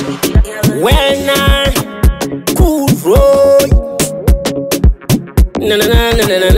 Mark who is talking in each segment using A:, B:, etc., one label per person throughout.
A: When I cool road, na na na na na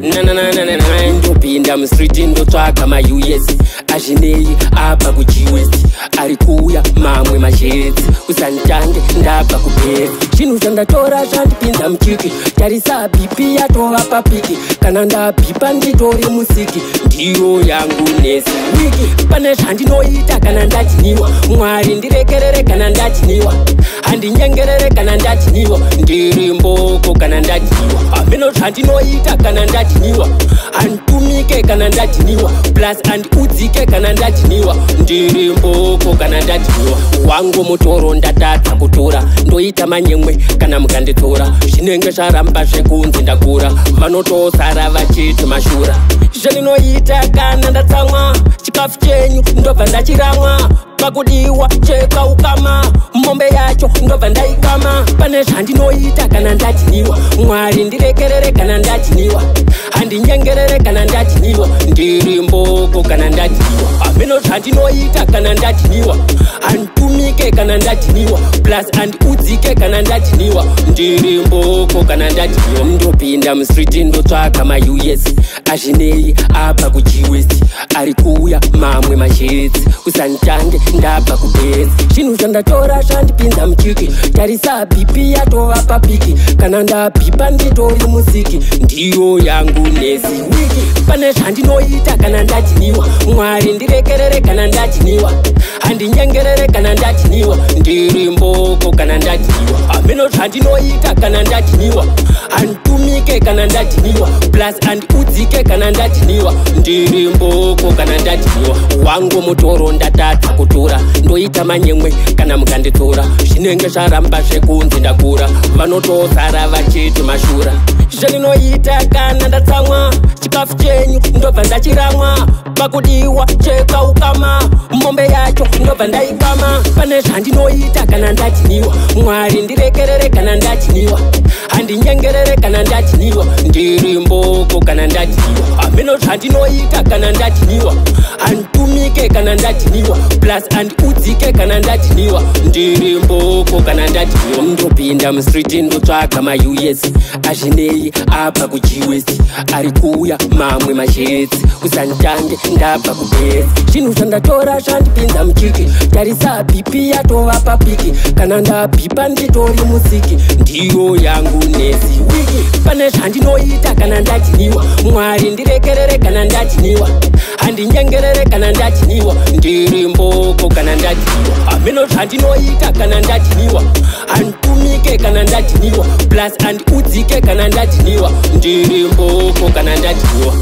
A: na na na na na ndopinda mstreet ndotsvaga ma-US azvinei abva kuG-West ari kuuya mamwe mazhetsi usanditange ndabva kuperi zvinhu zvandatora zvandipinza muchiki tarisa bhipi yatova papiki kana ndabhipa nditori musiki ndiyo yangu nesi wiki pane zvandinoita kana ndachiniwa mwari ndirekerere kana ndachiniwa handinyengerere kana ndachiniwa ndiri mboko kana ndachiniwa hameno zvandinoita kana ndachiniwa handitumike kana ndachiniwa plus handiudzike kana ndachiniwa ndiri mboko kana ndachiniwa wangu mutoro ndatadza kutora ndoita manyemwe kana mukanditora zvinenge zvaramba zvekunzi ndakura vanotosara vachiti mashura zveninoita kana ndatsamwa chikafu chenyu ndobva ndachiramwa pakudiwa cheka ukama mombe yacho ndobva ndaikama pane zvandinoita kana ndachiniwa mwari ndirekerere kana ndachiniwa handinyengerere kana ndachiniwa ndiri mboko kana ndachiniwa hameno zvandinoita kana ndachiniwa handitumike kana ndachiniwa plus handiudzike kana ndachiniwa ndiri mboko kana ndachiniwa ndopinda mustreet ndotsvaga ma-US azvinei abva kuG-West ari kuuya mamwe mazhetsi usanditange ndabva kupedzi zvinhu zvandatora zvandipinza muchiki tarisa bhipi yatova papiki kana ndabhipa nditori musiki ndiyo yangu nesi wiki pane zvandinoita kana ndachiniwa mwari ndirekerere kana ndachiniwa handinyengerere kana ndachiniwa ndiri mboko kana ndachiniwa hameno zvandinoita kana ndachiniwa handitumike kana ndachiniwa plus handiudzike kana ndachiniwa ndiri mboko kana ndachiniwa wangu mutoro ndatadza kutora ndoita manyemwe kana mukanditora zvinenge zvaramba zvekunzi ndakura vanotosara vachiti mashura zveninoita kana ndatsamwa chikafu chenyu ndobva ndachiramwa pakudiwa cheka ukama mombe yacho ndobva ndaikama pane zvandinoita kana ndachiniwa mwari ndirekerere kana ndachiniwa handinyengerere kana ndachiniwa ndiri mboko kana ndachiniwa hameno zvandinoita kana ndachiniwa handitumike kana ndachiniwa plus handiudzike kana ndachiniwa ndiri mboko kana ndachiniwa ndopinda mustreet ndotsvaga ma-US azvinei abva kuG-West ari kuuya mamwe mazhetsi usanditange ndabva kupedzi zvinhu zvandatora zvandipinza muchiki tarisa bhipi yatova papiki kana ndabhipa nditori musiki ndiyo yangu nesi wiki pane zvandinoita kana ndachiniwa mwari ndirekerere kana ndachiniwa handinyengerere kana ndachiniwa ndiri mboko kana ndachiniwa hameno zvandinoita kana ndachiniwa handitumike kana ndachiniwa plus handiudzike kana ndachiniwa ndiri mboko kana ndachiniwa